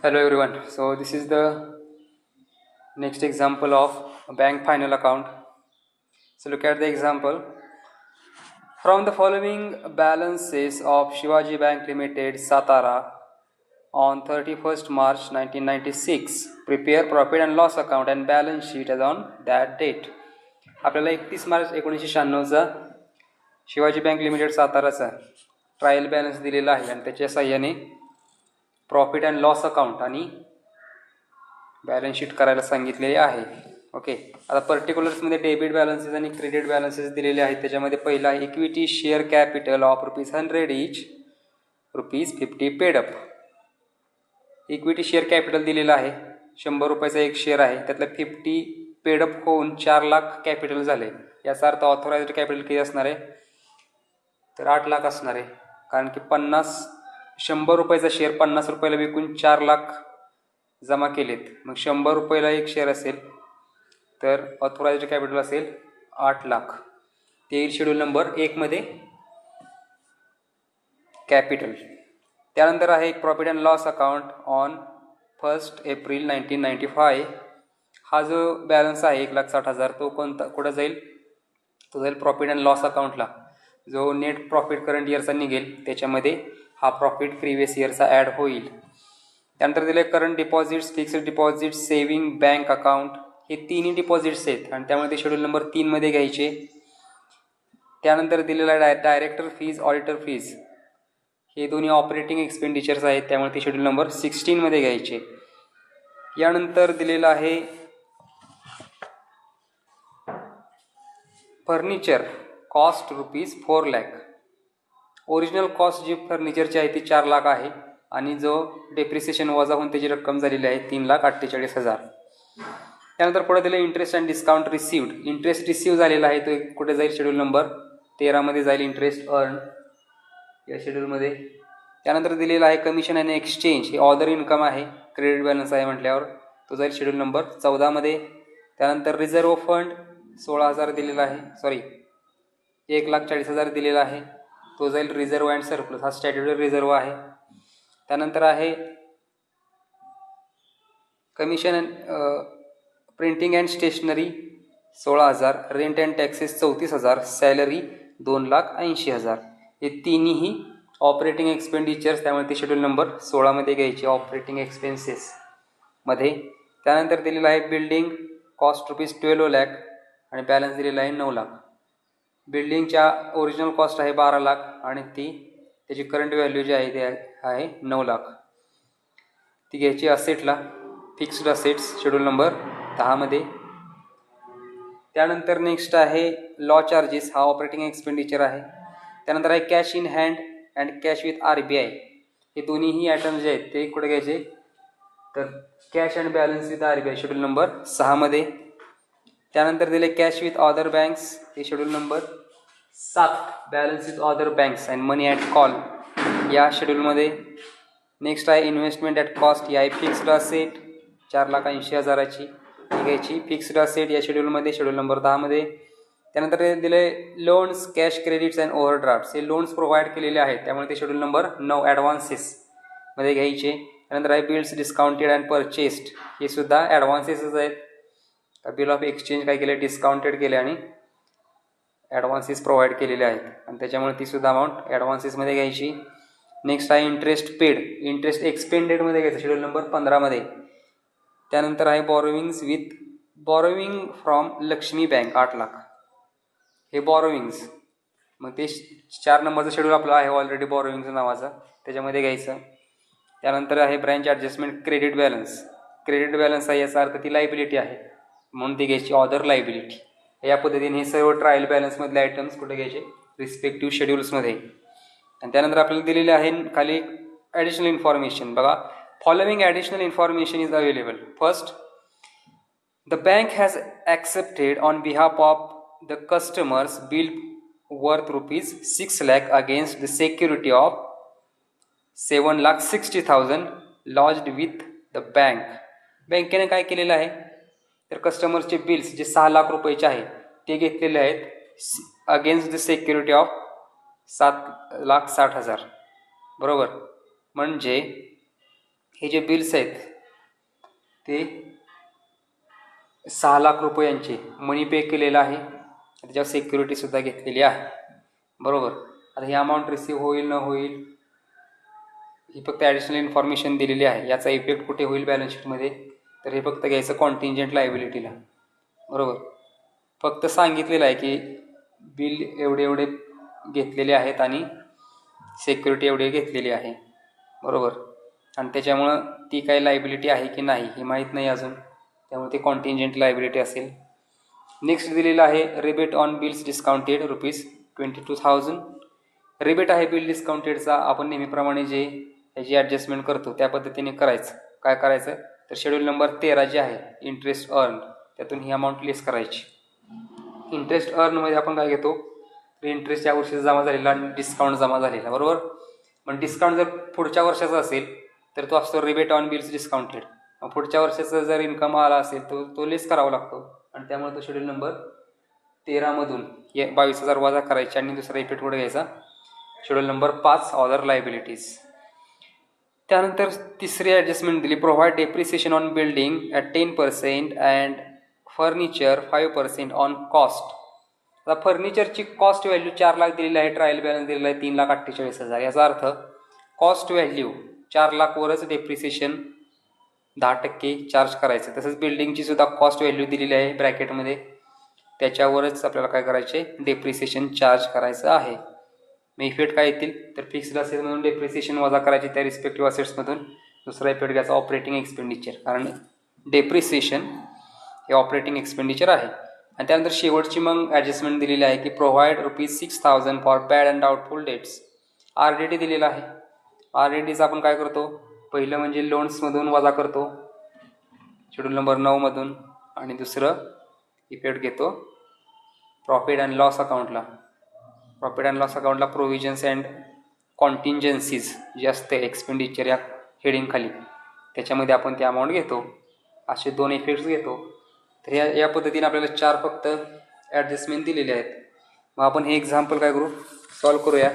Hello everyone. So this is the next example of a bank final account. So look at the example. From the following balances of Shivaji Bank Limited, Satara on 31st March 1996, prepare profit and loss account and balance sheet as on that date. आपल्याला 31 मार्च 1996चा Shivaji bank limited साताराचा trial balance दिलेला आहे आणि त्याच्या साहाय्याने profit and loss account आणि बॅलन्स शीट करायला सांगितलेले आहे. ओके, आता पर्टिक्युलर्समध्ये डेबिट बॅलन्सेस आणि क्रेडिट बॅलन्सेस दिलेले आहेत. त्याच्यामध्ये पहिला आहे equity share capital of ₹100 each, ₹50 paid up. Equity share capital दिलेलं आहे, ₹100 एक शेअर आहे, त्यातलं 50 पेड अप होऊन 4 लाख कॅपिटल झाले. याचा अर्थ ऑथोराइज्ड कॅपिटल किती असणार आहे, तर 8 लाख असणार आहे. कारण की ₹100 शेअर ₹50 विकून 4 लाख जमा केलेत. मग ₹100 एक शेअर असेल तर ऑथोराइज्ड कॅपिटल असेल 8 लाख. ते येईल शेड्यूल नंबर 1 मध्ये कॅपिटल. त्यानंतर आहे profit and loss account on 1 April 1995. हा जो बॅलन्स आहे 1,60,000 तो कुठं जाईल, तो जाईल प्रॉफिट अँड लॉस अकाउंटला. जो नेट प्रॉफिट करंट इयरचा निघेल त्याच्यामध्ये हा प्रॉफिट प्रिव्हियस इयरचा ॲड होईल. त्यानंतर दिले current deposits, fixed deposit, saving bank account, हे तिन्ही डिपॉझिट्स आहेत आणि त्यामुळे ते शेड्यूल नंबर 3 मध्ये घ्यायचे. त्यानंतर दिलेला डायरेक्टर फीज, ऑडिटर फीज, हे दोन्ही ऑपरेटिंग एक्सपेंडिचर्स आहेत, त्यामुळे ते शेड्यूल नंबर 16 मध्ये घ्यायचे. यानंतर दिलेलं आहे furniture cost ₹4 lakh. Original cost जी फर्निचरची आहे ती 4 लाख आहे आणि जो डेप्रिसिएशन वजा होऊन त्याची रक्कम झालेली आहे 3,48,000. त्यानंतर पुढे दिले interest and discount received. Interest receive झालेला आहे तो कुठे जाईल, शेड्यूल नंबर 13 मध्ये जाईल. इंटरेस्ट अर्न या शेड्यूलमध्ये. त्यानंतर दिलेला आहे कमिशन अँड एक्सचेंज, हे ऑदर इन्कम आहे, क्रेडिट बॅलन्स आहे म्हटल्यावर तो जाईल शेड्यूल नंबर 14 मध्ये. त्यानंतर रिझर्व्ह फंड 16,000 दिलेला आहे, 1,40,000 दिलेला आहे, तो जाईल रिझर्व्ह अँड सरप्लस, हा स्टॅट्युटरी रिझर्व्ह आहे. त्यानंतर आहे commission printing and stationery 16,000, rent and taxes 34,000, salary 2,80,000. हे तिन्ही ऑपरेटिंग एक्सपेंडिचर्स, त्यामुळे ते शेड्यूल नंबर 16 मध्ये घ्यायचे ऑपरेटिंग एक्सपेन्सेस मध्ये. त्यानंतर दिलेला आहे बिल्डिंग कॉस्ट ₹12 लाख आणि बॅलन्स दिलेला आहे 9 लाख. बिल्डिंगच्या ओरिजिनल कॉस्ट आहे 12 लाख आणि त्याची करंट व्हॅल्यू जी आहे ते आहे 9 लाख. ती घ्यायची असेटला, फिक्स्ड असेट्स शेड्यूल नंबर 10 मध्ये. त्यानंतर नेक्स्ट आहे लॉ चार्जेस, हा ऑपरेटिंग एक्सपेंडिचर आहे. त्यानंतर आहे cash in hand and cash with RBI, हे दोन्हीही आयटम जे आहेत ते कुठे घ्यायचे, तर cash and balance with RBI schedule number 6 मध्ये. त्यानंतर दिले कॅश विथ अदर बँक्स, हे schedule number 7, balance with other banks and money at call या शेड्यूलमध्ये. नेक्स्ट आहे इन्व्हेस्टमेंट ॲट कॉस्ट, ही आहे फिक्स्ड असेट 4,80,000ची घ्यायची, फिक्स्ड असेट या शेड्यूलमध्ये शेड्यूल नंबर 10 मध्ये. त्यानंतर दिले लोन्स, कॅश क्रेडिट्स अँड ओव्हरड्राफ्ट्स, हे लोन्स प्रोव्हाइड केलेले आहेत त्यामुळे ते शेड्यूल नंबर 9 ॲडव्हान्सेस मध्ये घ्यायचे. त्यानंतर आहे बिल्स डिस्काउंटेड अँड परचेस्ड, हे सुद्धा ॲडव्हान्सेसच आहेत. बिल ऑफ एक्सचेंज काय केले, डिस्काउंटेड केले आणि ॲडव्हान्सेस प्रोव्हाइड केलेले आहेत आणि त्याच्यामुळे ती सुद्धा अमाऊंट ॲडव्हान्सेसमध्ये घ्यायची. नेक्स्ट आहे इंटरेस्ट पेड, इंटरेस्ट एक्सपेंडेडमध्ये घ्यायचं शेड्यूल नंबर 15 मध्ये. त्यानंतर आहे बॉरोविंग फ्रॉम लक्ष्मी बँक 8 लाख, हे बॉरोविंग्स. मग ते 4 नंबरचं शेड्यूल आपलं आहे ऑलरेडी बॉरोविंगचं नावाचं, त्याच्यामध्ये घ्यायचं. त्यानंतर आहे branch adjustment credit balance, credit balance आहे याचा अर्थ ती लायबिलिटी आहे म्हणून ती घ्यायची ऑदर लायबिलिटी. या पद्धतीने हे सर्व ट्रायल बॅलन्समधले आयटम्स कुठे घ्यायचे, रिस्पेक्टिव्ह शेड्यूल्समध्ये. आणि त्यानंतर आपल्याला दिलेले आहे खाली ॲडिशनल इन्फॉर्मेशन. बघा, following additional information is available. First, the bank has accepted on behalf of the customers bill worth ₹6 lakh against the security of 7,60,000 lodged with the bank. बँकेने काय केलेलं आहे, तर कस्टमर्सचे बिल्स जे 6 लाख रुपयाचे आहे ते घेतलेले आहेत अगेन्स्ट द सिक्युरिटी ऑफ 7,60,000, बरोबर. म्हणजे हे जे बिल्स आहेत ते 6 लाख रुपये यांचे मनी पे केलेलं आहे, त्याच्यावर सिक्युरिटीसुद्धा घेतलेली आहे. बरोबर. आता ही अमाऊंट रिसीव्ह होईल न होईल ही फक्त ॲडिशनल इन्फॉर्मेशन दिलेली आहे. याचा इफेक्ट कुठे होईल बॅलन्स शीटमध्ये, तर हे फक्त घ्यायचं कॉन्टिंजंट लायबिलिटीला. बरोबर. फक्त सांगितलेलं आहे की बिल एवढे एवढे घेतलेले आहेत आणि सिक्युरिटी एवढी घेतलेली आहे. बरोबर. आणि त्याच्यामुळं ती काही लायबिलिटी आहे की नाही हे माहीत नाही अजून, त्यामुळे ती कॉन्टिंजंट लायबिलिटी असेल. नेक्स्ट दिलेलं आहे rebate on bills discounted ₹22,000. Rebate आहे बिल डिस्काउंटेडचा. आपण नेहमीप्रमाणे जे ह्याची ॲडजस्टमेंट करतो त्या पद्धतीने करायचं. काय करायचं तर शेड्यूल नंबर 13 जे आहे इंटरेस्ट अर्न, त्यातून ही अमाऊंट लेस करायची. इंटरेस्ट अर्नमध्ये आपण काय घेतो तर इंटरेस्ट या वर्षी जमा झालेला आणि डिस्काउंट जमा झालेला. बरोबर. पण डिस्काउंट जर पुढच्या वर्षाचा असेल तर तो असतो रिबेट ऑन बिल्स डिस्काउंटेड. पुढच्या वर्षाचा जर इन्कम आला असेल तो लेस करावा लागतो आणि त्यामुळे तो शेड्यूल नंबर 13मधून 22,000 वजा करायचे आणि दुसरा इफेक्ट कुठे घ्यायचा शेड्यूल नंबर 5 अदर लायबिलिटीज. त्यानंतर तिसरी ॲडजस्टमेंट दिली provide depreciation on building at 10% and furniture 5% on cost. आता फर्निचरची कॉस्ट व्हॅल्यू 4 लाख दिलेली आहे, ट्रायल बॅलन्स दिलेला आहे 3,48,000. याचा अर्थ कॉस्ट व्हॅल्यू 4 लाखवरच डेप्रिसिएशन 10% चार्ज करायचं. तसंच बिल्डिंगची सुद्धा कॉस्ट व्हॅल्यू दिलेली आहे ब्रॅकेटमध्ये, त्याच्यावरच आपल्याला काय करायचे डेप्रिसिएशन चार्ज करायचं आहे. मग इफेक्ट काय येतील तर फिक्स्ड असेट्समधून डेप्रिसिएशन वजा करायची त्या रिस्पेक्टिव्ह असेट्समधून. दुसरा इफेक्ट घ्यायचा ऑपरेटिंग एक्सपेंडिचर, कारण डेप्रिसिएशन हे ऑपरेटिंग एक्सपेंडिचर आहे. आणि त्यानंतर शेवटची मग ॲडजस्टमेंट दिलेली आहे की provide ₹6,000 for bad and doubtful debts. RDD दिलेला आहे. RDDचं आपण काय करतो पहिलं म्हणजे लोन्समधून वजा करतो शेड्यूल नंबर 9मधून, आणि दुसरं इफेक्ट घेतो प्रॉफिट अँड लॉस अकाउंटला. प्रॉफिट अँड लॉस अकाउंटला प्रोव्हिजन्स अँड कॉन्टिंजन्सीज जे असते एक्सपेंडिचर या हेडिंगखाली, त्याच्यामध्ये आपण ते अमाऊंट घेतो. असे 2 इफेक्ट्स घेतो. तर या पद्धतीने आपल्याला 4 फक्त ॲडजस्टमेंट दिलेले आहेत. मग आपण हे एक्झाम्पल काय करू सॉल्व करूया.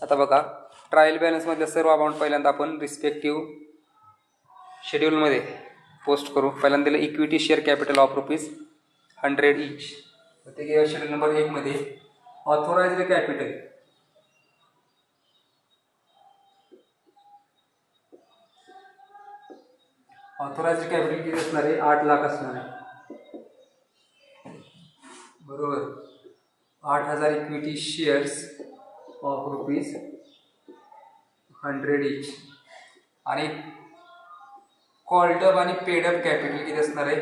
आता बघा ट्रायल बॅलन्समधल्या सर्व अमाऊंट पहिल्यांदा आपण रिस्पेक्टिव्ह शेड्यूलमध्ये पोस्ट करू. पहिल्यांदा दिलं equity share capital of ₹100 each. ते घ्या शेड्यूल नंबर 1मध्ये ऑथोराइज्ड कॅपिटल किती असणार आहे 8 लाख असणार आहे. बरोबर. 8,000 इक्विटी शेअर्स ऑफ ₹100 ईच. आणि कॉल्डअप आणि पेडअप कॅपिटल किती असणार आहे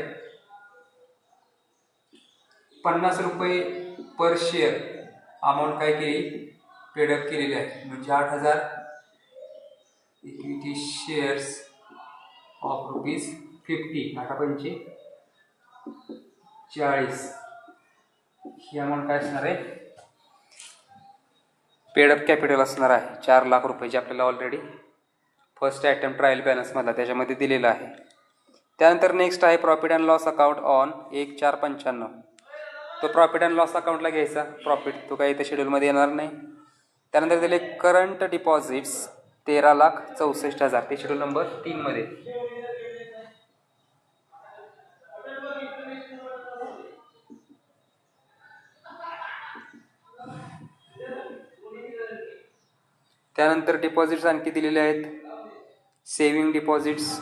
₹50 पर शेअर अमाऊंट काय केली पेडअप केलेली आहे. म्हणजे 8,000 equity shares of ₹50 8×5 40 he amount काय असणार आहे पेडअप कॅपिटल असणार आहे. 4 लाख रुपये जे आपल्याला ऑलरेडी फर्स्ट आयटम ट्रायल बॅलन्समधला त्याच्यामध्ये दिलेला आहे. त्यानंतर नेक्स्ट आहे profit and loss account on 1/4/95. तो प्रॉफिट अँड लॉस अकाउंटला घ्यायचा प्रॉफिट, तो काही इथे शेड्यूलमध्ये येणार नाही. त्यानंतर दिले करंट डिपॉझिट्स 13,64,000 ते शेड्यूल नंबर 3मध्ये. त्यानंतर डिपॉझिट्स आणखी दिलेले आहेत. सेविंग डिपॉझिट्स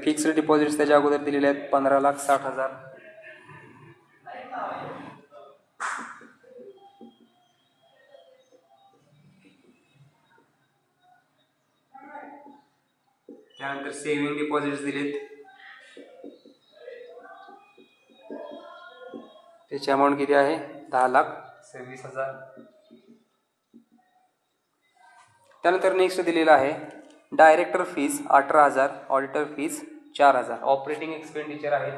फिक्स्ड डिपॉझिट्स त्याच्या अगोदर दिलेले आहेत 15,60,000. त्यानंतर सेविंग डिपॉझिट्स दिलेत, त्याची अमाऊंट किती आहे 10,26,000. त्यानंतर नेक्स्ट दिलेला आहे director fees 18,000, auditor fees 4,000. Operating expenditure आहे.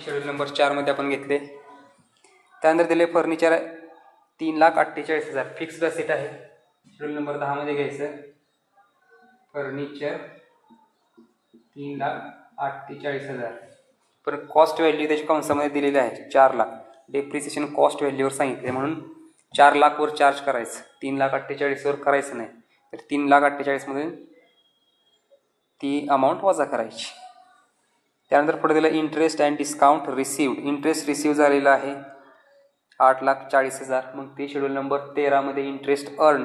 शेड्यूल नंबर 4मध्ये आपण घेतले. त्यानंतर दिले फर्निचर 3,48,000 फिक्स्ड असेट आहे. शेड्यूल नंबर 10मध्ये घ्यायचं. फर्निचर 3,48,000. पण कॉस्ट व्हॅल्यू त्याच्या कंसामध्ये दिलेली आहे 4 लाख. डेप्रिसिएशन कॉस्ट व्हॅल्यूवर सांगितले म्हणून 4 लाखवर चार्ज करायचं, 3,48,000वर करायचं नाही. तर 3,48,000मधून ती अमाऊंट वजा करायची. त्यानंतर पुढे दिलं interest and discount received. Interest receive झालेला आहे 8,40,000. मग ते शेड्यूल नंबर 13 मध्ये इंटरेस्ट अर्न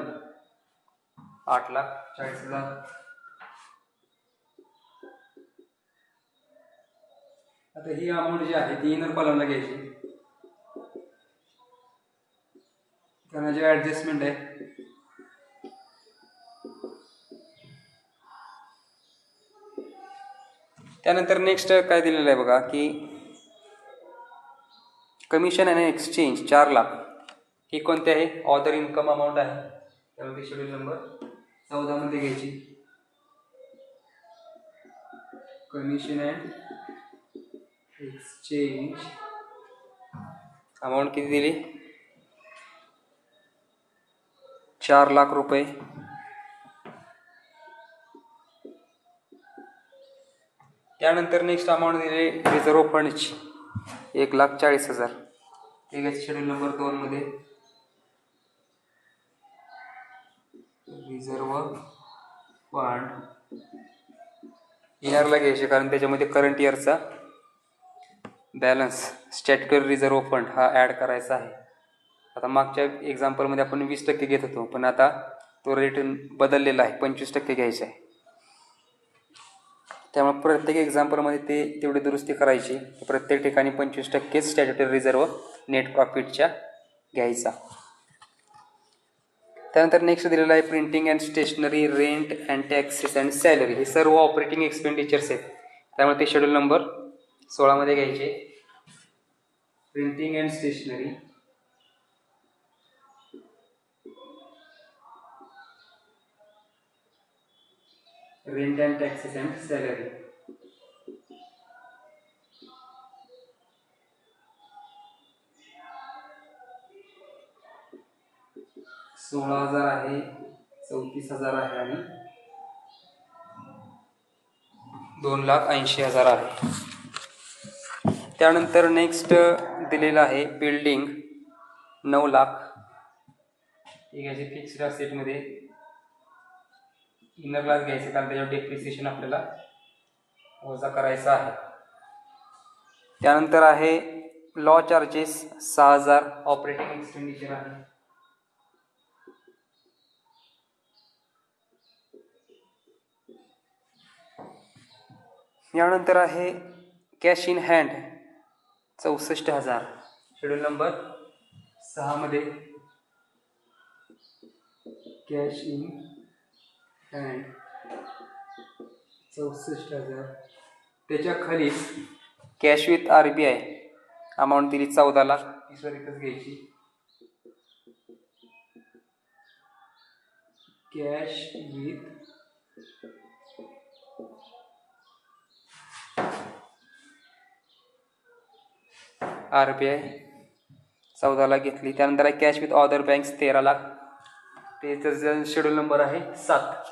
8,40,000. आता ही अमाऊंट जी आहे ती इनर कॉलमला घ्यायची, त्यांना जे ॲडजस्टमेंट आहे त्यानंतर नेक्स्ट काय दिलेलं आहे बघा की कमिशन अँड एक्सचेंज 4 लाख. ही कोणती आहे? ऑदर इन्कम अमाऊंट आहे, त्यामध्ये शेड्यूल नंबर 14 मध्ये घ्यायची. कमिशन अँड एक्सचेंज अमाऊंट किती दिली? 4 लाख रुपये. त्यानंतर नेक्स्ट अमाऊंट दिली रिझर्व फंडची 1,40,000. ठीक आहे, शेड्यूल नंबर 2 मध्ये रिझर्व फंड इयरला घ्यायचे, कारण त्याच्यामध्ये करंट इयरचा बॅलन्स स्टॅट्युटरी रिझर्व फंड हा ॲड करायचा आहे. आता मागच्या एक्झाम्पलमध्ये आपण 20% घेत होतो, पण आता तो रेट बदललेला आहे, 25% घ्यायचा आहे. त्यामुळे प्रत्येक एक्झाम्पलमध्ये ते तेवढी दुरुस्ती करायची. प्रत्येक ठिकाणी 25% स्टॅट्युटरी रिझर्व नेट प्रॉफिटच्या घ्यायचा. त्यानंतर नेक्स्ट दिलेलं आहे printing and stationery, rent and taxes and salary. हे सर्व ऑपरेटिंग एक्सपेंडिचर्स आहेत, त्यामुळे ते शेड्यूल नंबर 16 मध्ये घ्यायचे. Printing and stationery, rent and taxes and salary. $16,000 आहे, 34,000 आहे आणि 2,80,000 आहे. त्यानंतर नेक्स्ट दिलेलं आहे बिल्डिंग 9 लाख. ठीक आहे, फिक्स्ड असेटमध्ये इनरलाच घ्यायचं, कारण त्याच्यावर डेप्रिसिएशन आपल्याला वजा करायचा आहे. त्यानंतर आहे लॉ चार्जेस 6,000 ऑपरेटिंग एक्सपेंडिचर आहे. यानंतर आहे cash in hand 64,000. Schedule number 6 मध्ये कॅश इन हँड 64,000. त्याच्या खाली कॅश विथ RBI अमाऊंट दिली 14 लाख. ती स्वतःच घ्यायची. कॅश विथ RBI 14 लाख घेतली. त्यानंतर आहे cash with other banks 13 lakh. त्याचं शेड्यूल नंबर आहे 7,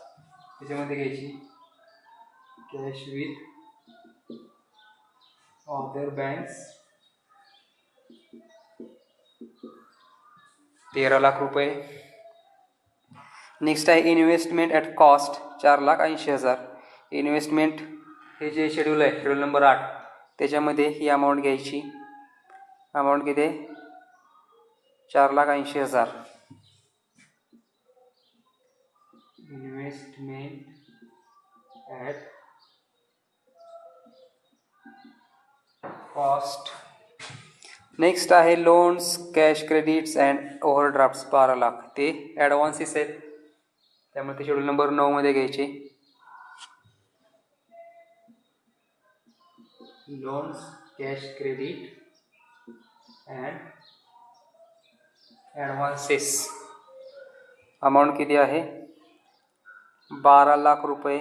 त्याच्यामध्ये घ्यायची. Cash with other banks 13 lakh रुपये. नेक्स्ट आहे इन्व्हेस्टमेंट ॲट कॉस्ट 4,80,000. इन्व्हेस्टमेंट हे जे शेड्यूल आहे शेड्यूल नंबर 8, त्याच्यामध्ये ही अमाऊंट घ्यायची. अमाऊंट किती? 4,80,000. Investment at cost. नेक्स्ट आहे loans, cash credits and overdrafts 12 lakh. ते ॲडव्हान्सेस आहेत, त्यामुळे ते शेड्यूल नंबर 9 मध्ये घ्यायचे. Loans, cash credit and advances amount किती आहे? 12 लाख रुपये.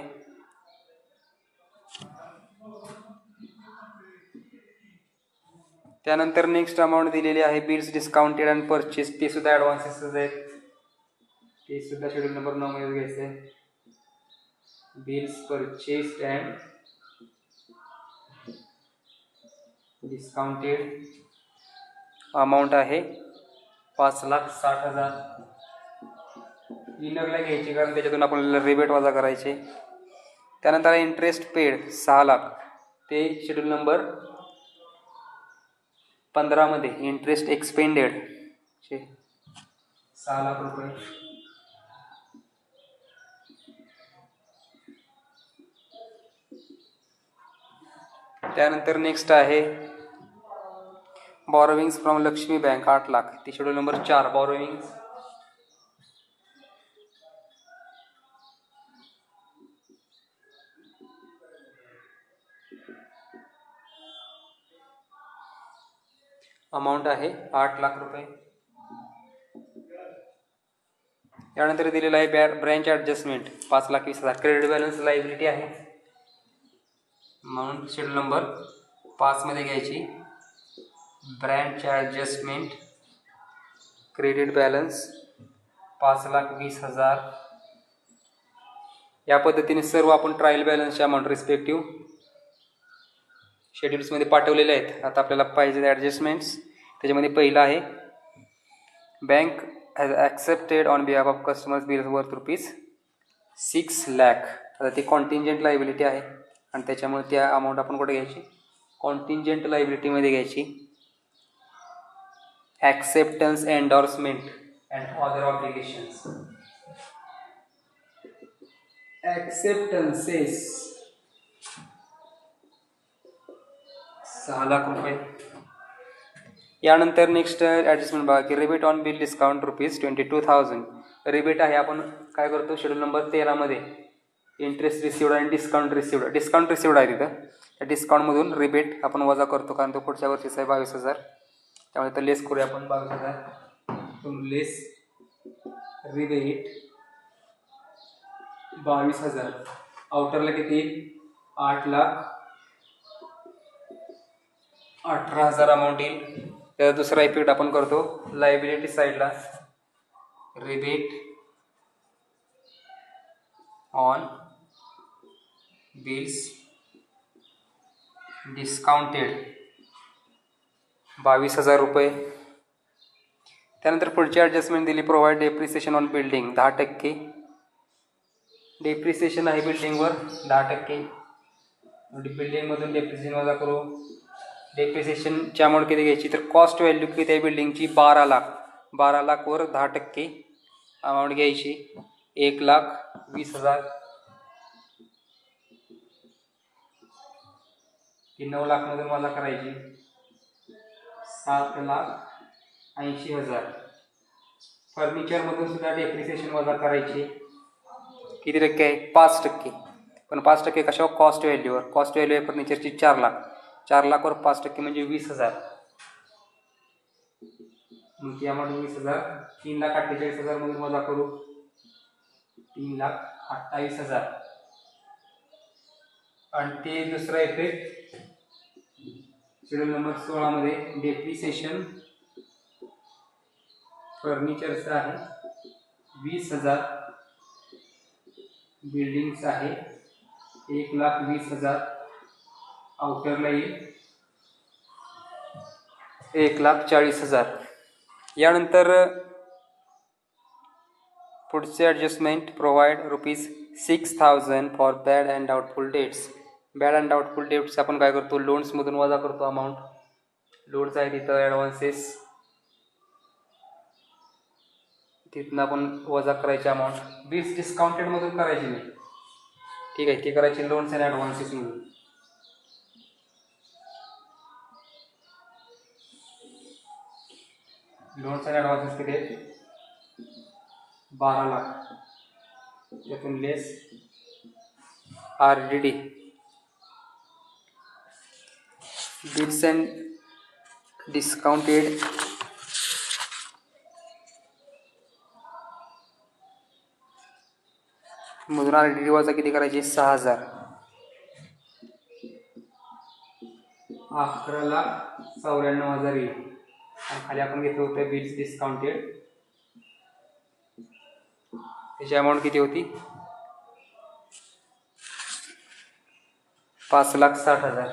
त्यानंतर नेक्स्ट अमाऊंट दिलेली आहे बिल्स डिस्काउंटेड अँड परचेस. ते सुद्धा ॲडव्हान्सेस आहेत, ते सुद्धा शेड्यूल नंबर 9 मध्ये घ्यायचं आहे. Bills purchased and discounted amount आहे 5,60,000. इनरला घ्यायची कारण त्याच्यातून आपल्याला रिबेट वजा करायचे. त्यानंतर इंटरेस्ट पेड 6 लाख, ते शेड्यूल नंबर 15 मध्ये इंटरेस्ट एक्सपेंडेड 6 लाख रुपये. त्यानंतर नेक्स्ट आहे बॉरोविंग्स फ्रॉम लक्ष्मी बँक 8 लाख, ती शेड्यूल नंबर 4 बॉरोविंग्स. अमाऊंट आहे 8 लाख रुपये. यानंतर दिलेला आहे branch adjustment 5,20,000, credit balance liability आहे म्हणून शेड्यूल नंबर 5 मध्ये घ्यायची. Branch adjustment credit balance 5,20,000. या पद्धतीने सर्व आपण ट्रायल बॅलन्सच्या अमाऊंट रिस्पेक्टिव्ह शेड्यूल्समध्ये पाठवलेले आहेत. आता आपल्याला पाहिजे ॲडजस्टमेंट्स. त्याच्यामध्ये पहिला आहे bank has accepted on behalf of customers bills worth ₹6 lakh. आता ती कॉन्टिंजंट लायबिलिटी आहे आणि त्याच्यामुळे त्या अमाऊंट आपण कुठे घ्यायची, कॉन्टिंजंट लायबिलिटीमध्ये घ्यायची. Acceptance endorsement and other obligations. Acceptances 6 lakh रुपये. यानंतर नेक्स्ट ॲडजस्टमेंट बघा की rebate on bill discount ₹22,000. Rebate आहे, आपण काय करतो शेड्यूल नंबर 13 मध्ये इंटरेस्ट रिसिवड आणि डिस्काउंट रिसिवड आहे तिथं. त्या डिस्काउंटमधून रिबेट आपण वजा करतो कारण तो पुढच्या वर्षीचा आहे 22,000. त्यामुळे तर लेस करूया आपण 22,000. लेस रिबेट 22,000. आउटरला किती 8,18,000 अमाऊंट येईल. त्याचा दुसरा इफेक्ट आपण करतो लायबिलिटी साईडला. रिबेट ऑन बिल्स डिस्काउंटेड 22,000 रुपये. त्यानंतर पुढची ॲडजस्टमेंट दिली provide depreciation on building 10%. Depreciation आहे बिल्डिंगवर 10%. बिल्डिंगमधून डेप्रिसिएशन वजा करू. डेप्रिसिएशनची अमाऊंट किती घ्यायची तर कॉस्ट व्हॅल्यू किती आहे बिल्डिंगची 12 लाख. 12 लाखवर 10% अमाऊंट घ्यायची 1,20,000. ती 9 लाखमधून वजा करायची 7,80,000. फर्निचरमधून सुद्धा डेप्रिसिएशन वजा करायची. किती टक्के आहे 5%. पण 5% कशावर कॉस्ट व्हॅल्यूवर. कॉस्ट व्हॅल्यू आहे फर्निचरची 4 लाख. 4 लाखवर 5% म्हणजे 20,000. मग ती अमाऊंट 20,000 3,48,000 मधून वजा करू 3,28,000. आणि ते दुसरा इफेक्ट शेड्यूल नंबर 16 मध्ये डेप्रिसिएशन फर्निचरचं आहे 20,000. बिल्डिंगचं आहे 1,20,000. आउटरला येईल 1,40,000. यानंतर पुढचे adjustment provide ₹6,000 for bad and doubtful debts. Bad and doubtful debts आपण काय करतो लोन्समधून वजा करतो अमाऊंट. लोन्स आहे तिथं ॲडव्हान्सेस, तिथनं आपण वजा करायची अमाऊंट. बिल्स डिस्काउंटेडमधून करायची नाही, ठीक आहे, ती करायची लोन्स अँड ॲडव्हान्सेसमधून. लोन्स अँड ॲडव्हान्सेस किती आहेत 12 लाख. त्यातून less RDD bills and discounted मधून RDD वजा किती करायची 6,000. 11,94,000 येईल. आणि खाली आपण घेतलं होतं बिल्स डिस्काउंटेड, त्याची अमाऊंट किती होती 5,60,000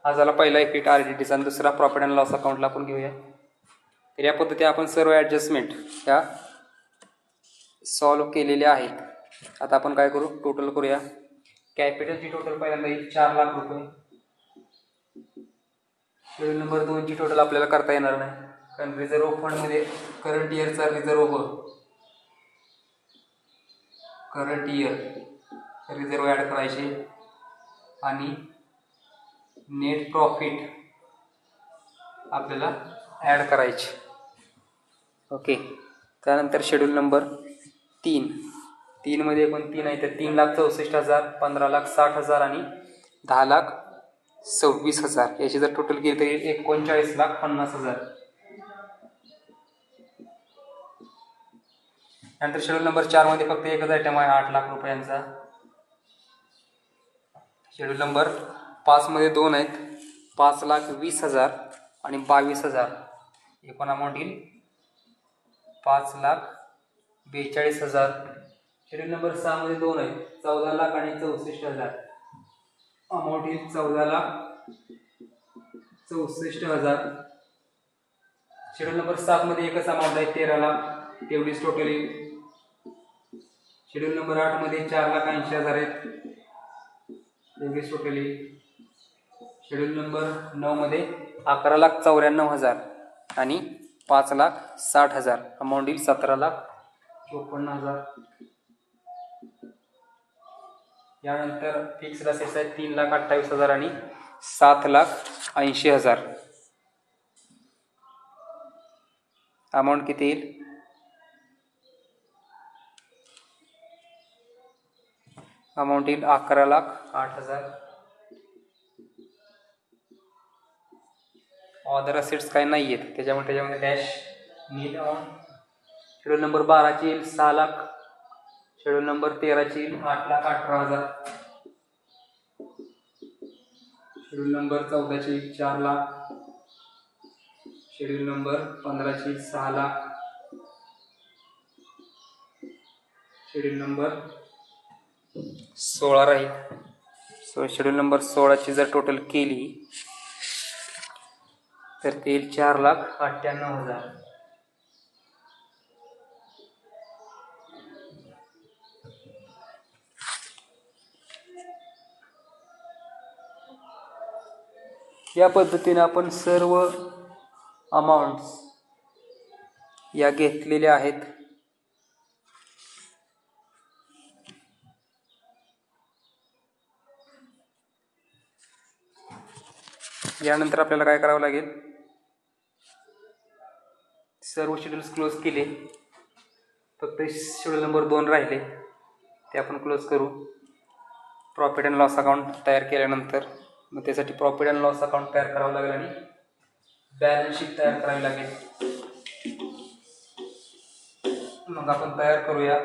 हा झाला पहिला इफेक्ट RDTचा. आणि दुसरा प्रॉफिट अँड लॉस अकाउंटला आपण घेऊया. तर या पद्धती आपण सर्व ॲडजस्टमेंट ह्या सॉल्व केलेल्या आहेत. आता आपण काय करू, टोटल करूया. कॅपिटलची टोटल पहिल्यांदा येईल 4,00,000 रुपये. शेड्यूल नंबर 2ची टोटल आपल्याला करता येणार नाही, कारण रिझर्व्ह फंडमध्ये करंट इयरचा रिझर्व्ह ॲड करायचे आणि नेट प्रॉफिट आपल्याला ॲड करायचे. ओके. त्यानंतर शेड्यूल नंबर 3 मध्ये पण 3 आहे, तर 3,64,000, 15,60,000 आणि 10,26,000 याची जर टोटल केली तरी 39,50,000. नंतर शेड्यूल नंबर 4 मध्ये फक्त एकच आयटम आहे 8,00,000 रुपयांचा. शेड्यूल नंबर 5 मध्ये 2 आहेत, 5,20,000 आणि 22,000. एकूण अमाऊंट येईल 5,42,000. शेड्यूल नंबर 6 मध्ये 2 आहेत, 14,00,000 आणि 64,000. अमाऊंट येईल 14,64,000. शेड्यूल नंबर 7 मध्ये एकच अमाऊंट आहे 13,00,000, तेवढीच टोटल येईल. शेड्यूल नंबर 8 मध्ये 4,80,000 आहेत, तेवढीच टोटल येईल. शेड्यूल नंबर 9 मध्ये 11,94,000 आणि 5,60,000. अमाऊंट येईल 17,54,000. यानंतर फिक्स्ड असेट्स आहेत 3,28,000 आणि 7,80,000. अमाऊंट किती येईल, अमाऊंट येईल 11,08,000. ऑदर असेट्स काही नाही आहेत, त्याच्यामध्ये डॅश नील अमाऊंट. शेड्यूल नंबर 12ची येईल 6,00,000. शेड्यूल नंबर 13ची येईल 8,18,000. शेड्यूल नंबर 14ची येईल 4,00,000. शेड्यूल नंबर 15ची 6,00,000. शेड्यूल नंबर 16 राहील. शेड्यूल नंबर 16ची जर टोटल केली तर ते येईल 4,98,000. या पद्धतीने आपण सर्व अमाऊंट्स या घेतलेल्या आहेत. यानंतर आपल्याला काय करावं लागेल, सर्व शेड्यूल्स क्लोज केले, फक्त शेड्यूल नंबर 2 राहिले, ते आपण क्लोज करू. प्रॉफिट अँड लॉस अकाउंट तयार केल्यानंतर मग त्यासाठी प्रॉफिट अँड लॉस अकाउंट तयार करावं लागेल आणि बॅलन्स शीट तयार करावी लागेल. मग आपण तयार करूया.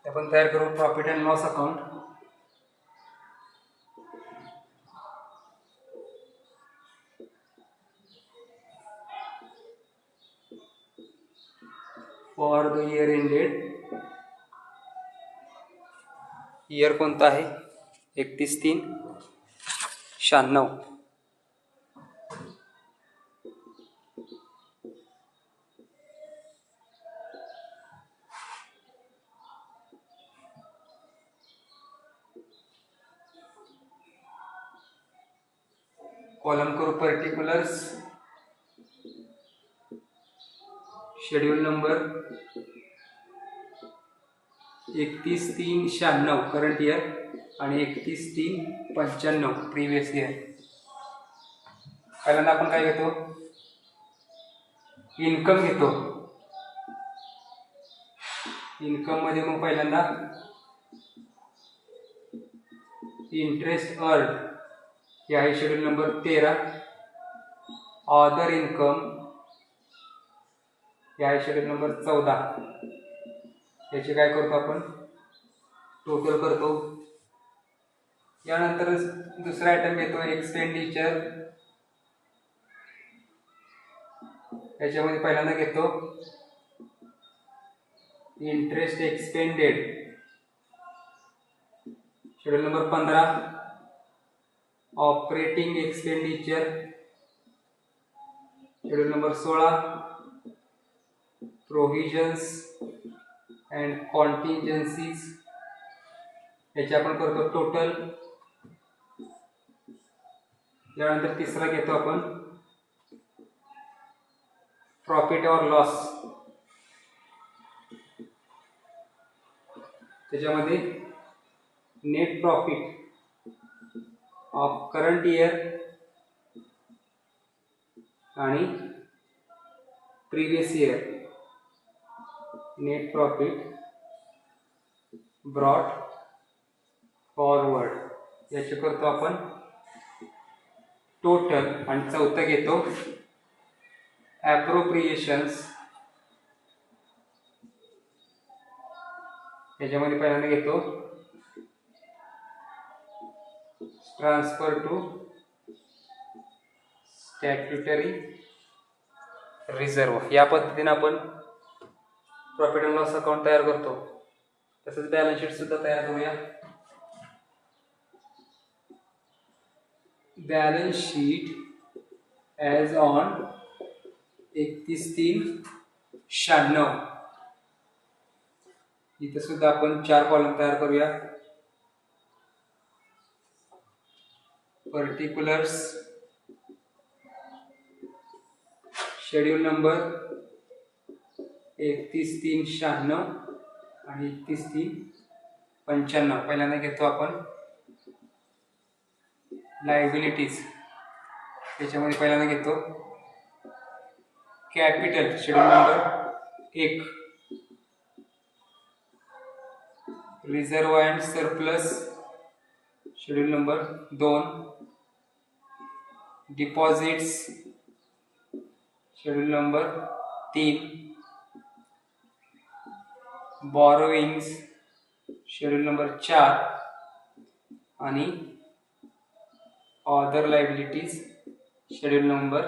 आपण तयार करू profit and loss account. For the year ended, year कोणता आहे 31/3/96. कॉलम करू particulars. Schedule number 31/3/96 current year आणि 31/3/95 प्रिव्हियस इयर. पहिल्यांदा आपण काय घेतो, इन्कम घेतो. इन्कममध्ये मग पहिल्यांदा इंटरेस्ट अर्न हे आहे शेड्यूल नंबर 13. अदर इन्कम हे आहे शेड्यूल नंबर 14. याचे काय करतो आपण, टोटल करतो. यानंतर दुसरा आयटम येतो एक्सपेंडिचर. याच्यामध्ये पहिल्यांदा घेतो interest expended schedule number 15. Operating expenditure schedule number 16. Provisions and contingencies याचे आपण करतो टोटल. यानंतर तिसरा घेतो आपण प्रॉफिट और लॉस. त्याच्यामध्ये net profit of current year आणि previous year. Net profit brought forward याचे करतो आपण टोटल. आणि चौथं घेतो ॲप्रोप्रिएशन्स. याच्यामध्ये पहिल्यांदा घेतो ट्रान्सफर टू स्टॅट्युटरी रिझर्व. या पद्धतीने आपण प्रॉफिट अँड लॉस अकाउंट तयार करतो. तसंच बॅलन्स शीट सुद्धा तयार करूया. Balance sheet as on 31/3/96. इथं सुद्धा आपण 4 कॉलम तयार करूया. पर्टिक्युलर्स शेड्यूल नंबर 31/3/96 आणि 31/3/95. पहिल्यांदा घेतो आपण लायबिलिटीज. त्याच्यामध्ये पहिल्यांदा घेतो capital schedule number 1. Reserve and surplus schedule number 2. Deposits schedule number 3. Borrowings schedule number 4 आणि अदर लायबिलिटीज शेड्यूल नंबर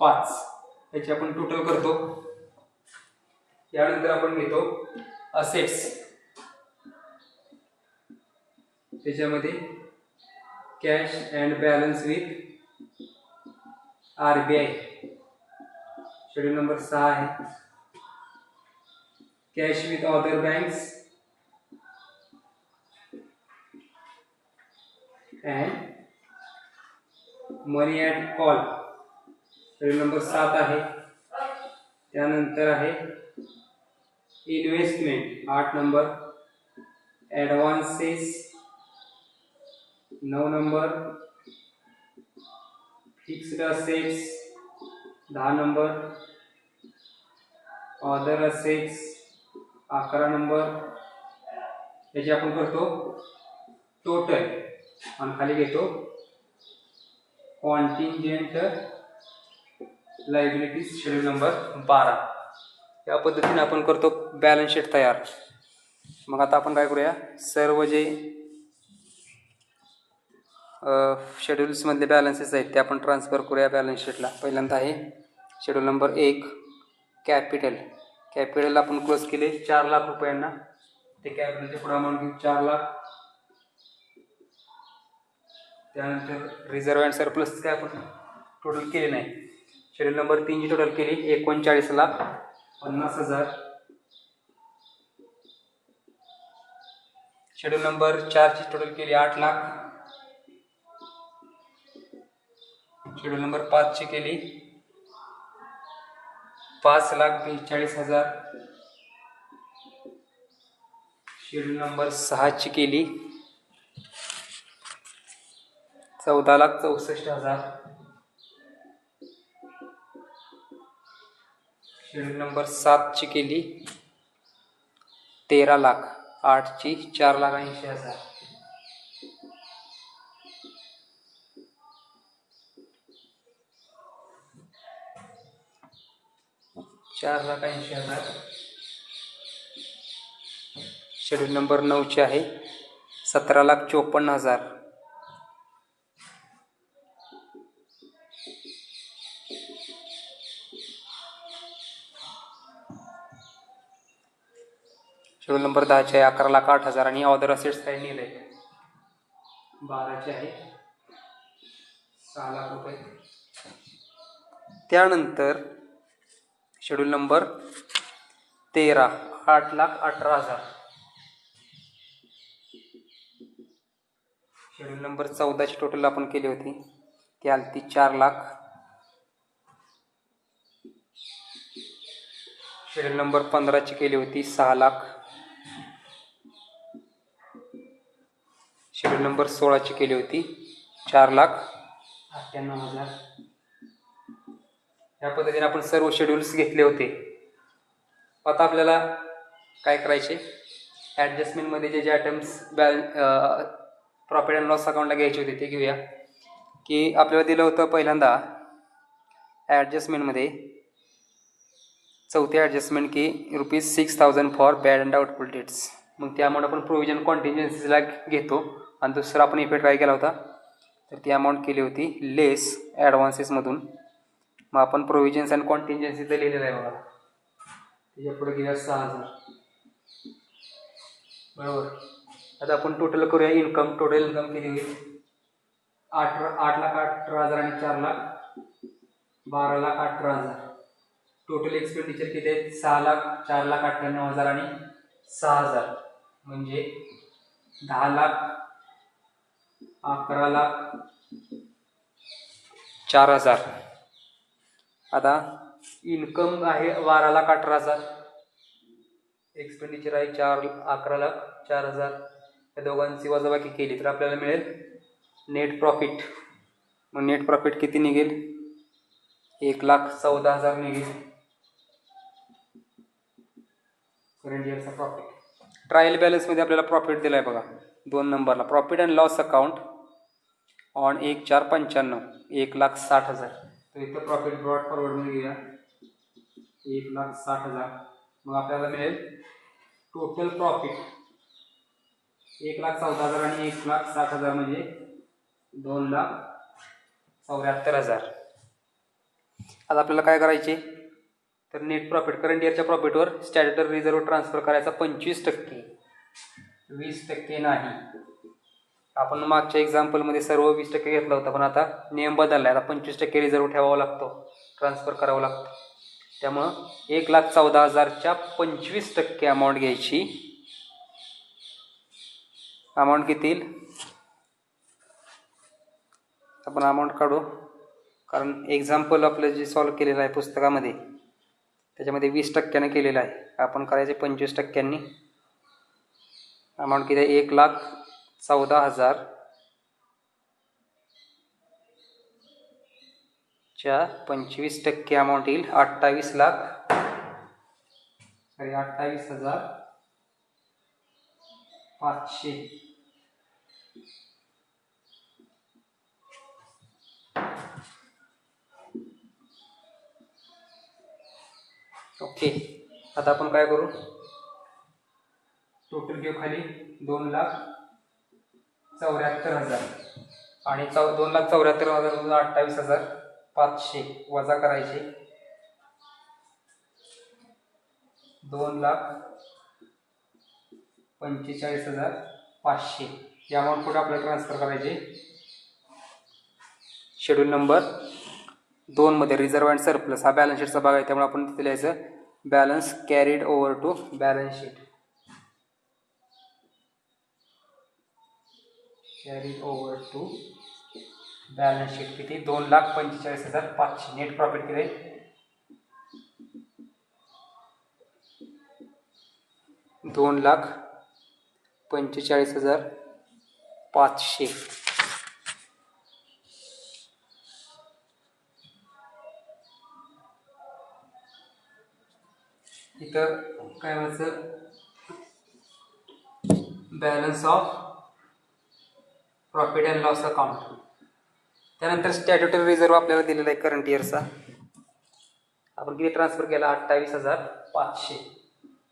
5. याचे आपण टोटल करतो. यानंतर आपण घेतो असेट्स. त्याच्यामध्ये cash and balance with RBI schedule number 6 आहे. Cash with other banks and money at call schedule number 7 आहे. त्यानंतर आहे investment 8 number. Advances 9 number. Fixed assets 10 number. Other assets 11 number. याचे आपण करतो टोटल आणि खाली घेतो कॉन्टिंजेंट लायबिलिटीज शेड्यूल नंबर 12. या पद्धतीने आपण करतो बॅलन्स शीट तयार. मग आता आपण काय करूया, सर्व जे शेड्यूल्समधले बॅलन्सेस आहेत ते आपण ट्रान्सफर करूया बॅलन्स शीटला. पहिल्यांदा आहे शेड्यूल नंबर 1 कॅपिटल. कॅपिटल आपण क्लोज केले 4 लाख रुपयांना. ते कॅपिटलचे पुढे अमाऊंट घेऊ 4 लाख. त्यानंतर रिझर्व अँड सरप्लस काय आपण टोटल केले नाही. शेड्यूल नंबर 3 ची टोटल केली 39,50,000. शेड्यूल नंबर 4 ची टोटल केली 8 लाख. शेड्यूल नंबर 5 ची केली 5,42,000. शेड्यूल नंबर 6 ची केली 14,64,000. शेड्यूल नंबर 7ची केली 13 लाख, 8ची 4,80,000. शेड्यूल नंबर 9ची आहे 17,54,000. शेड्यूल नंबर 10चे आहे 11,08,000 आणि अदर असेट्स काही नेले. 12चे आहे 6 लाख रुपये. त्यानंतर शेड्यूल नंबर 13 8,18,000. शेड्यूल नंबर 14ची टोटल आपण केली होती ती आली ती 4 लाख. शेड्यूल नंबर 15ची केली होती 6 लाख. शेड्यूल नंबर 16ची केली होती 4,98,000. या पद्धतीने आपण सर्व शेड्यूल्स घेतले होते. आता आपल्याला काय करायचे, ॲडजस्टमेंटमध्ये जे आयटम्स प्रॉफिट अँड लॉस अकाउंटला घ्यायचे होते ते घेऊया. की आपल्याला दिलं होतं पहिल्यांदा ॲडजस्टमेंटमध्ये चौथी ॲडजस्टमेंट की ₹6,000 for bad and doubtful debts. मग त्या अमाऊंट आपण प्रोव्हिजन कॉन्टिन्जन्सीला घेतो. आणि दुसरा आपण इफेक्ट काय केला होता तर ती अमाऊंट केली होती लेस ॲडव्हान्सेसमधून. मग आपण प्रोव्हिजन्स अँड कॉन्टिन्जन्सीचं लिहिलेलं आहे बघा. त्याच्या पुढे घेऊया 6,000. बरोबर. आता आपण टोटल करूया इन्कम. टोटल इन्कम किती होईल 8,18,000 आणि 4 लाख 12,18,000. टोटल एक्सपेंडिचर किती आहेत 6 लाख 4,98,000 आणि 6,000 म्हणजे 10 लाख 11 लाख 4,000. आता इन्कम आहे 12,18,000, एक्सपेंडिचर आहे 11,04,000. या दोघांची वजाबाकी केली तर आपल्याला मिळेल नेट प्रॉफिट. मग नेट प्रॉफिट किती निघेल 1,14,000 निघेल करंट इयरचा प्रॉफिट. ट्रायल बॅलन्समध्ये आपल्याला प्रॉफिट दिला आहे बघा 2 नंबरला. Profit and loss account on 1/4/95 1,60,000. तर इथं प्रॉफिट ब्रॉड फॉरवर्डमध्ये घेऊया 1,60,000. मग आपल्याला मिळेल टोटल प्रॉफिट 1,14,000 आणि 1,60,000 म्हणजे 2,74,000. आता आपल्याला काय करायचे तर नेट प्रॉफिट करंट इयरच्या प्रॉफिटवर स्टॅट्युटरी रिझर्व्ह ट्रान्सफर करायचा 25%, 20% नाही. आपण मागच्या एक्झाम्पलमध्ये सर्व 20% घेतला होता, पण आता नियम बदलला आहे. आता 25% रिझर्व्ह ठेवावा लागतो, ट्रान्सफर करावं लागतं. त्यामुळं 1,14,000च्या 25% अमाऊंट घ्यायची. अमाऊंट किती येईल आपण अमाऊंट काढू, कारण एक्झाम्पल आपलं जे सॉल्व केलेलं आहे पुस्तकामध्ये त्याच्यामध्ये 20%ने केलेलं आहे. आपण करायचे 25%. अमाऊंट किती आहे 1,14,000 च्या 25% अमाऊंट येईल 28,500. ओके. आता आपण काय करू टोटल घेऊ खाली 2,74,000 आणि 2,74,000 मधून 28,500 वजा करायचे 2,45,500. या अमाऊंट कुठे आपल्याला ट्रान्सफर करायचे शेड्यूल नंबर 2 मध्ये रिझर्व्ह अँड सरप्लस. हा बॅलन्स शीटचा भाग आहे त्यामुळे आपण तिथे लिहायचं balance carried over to balance sheet. Carried over to balance sheet किती 2,45,500. नेट प्रॉफिट किती 2,45,500. इथं काय म्हणायचं, balance of profit and loss account. त्यानंतर स्टॅट्युटरी रिझर्व आपल्याला दिलेला आहे करंट इयरचा. आपण किती ट्रान्सफर केला, 28,500.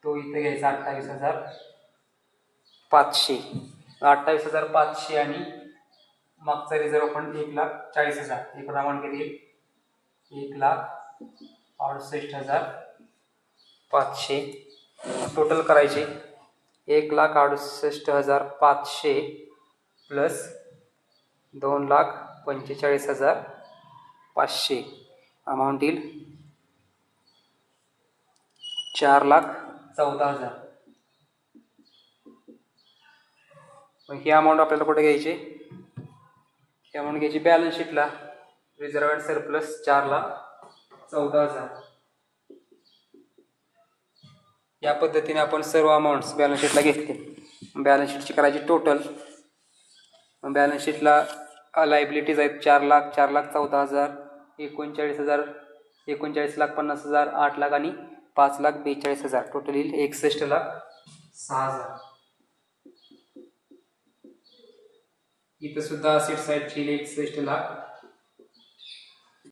तो इथे घ्यायचा 28,500. 28,500 आणि मागचा रिझर्व फंड 1,40,000. एकूण अमाऊंट किती, 1,68,500. टोटल करायचे 1,68,500 प्लस 2,45,500. अमाऊंट येईल 4,14,000. मग ही अमाऊंट आपल्याला कुठे घ्यायची, ही अमाऊंट घ्यायची बॅलन्स शीटला. Reserve and surplus 4,14,000. या पद्धतीने आपण सर्व अमाऊंट्स बॅलन्स शीटला घेतले. बॅलन्स शीटची करायची टोटल. बॅलन्स शीटला लायबिलिटीज आहेत 4,00,000, 4,14,000, 39,000, 39,50,000, 8,00,000 आणि 5,42,000. टोटल येईल 61,06,000. इथं सुद्धा असेट्स आहेत 61,00,000.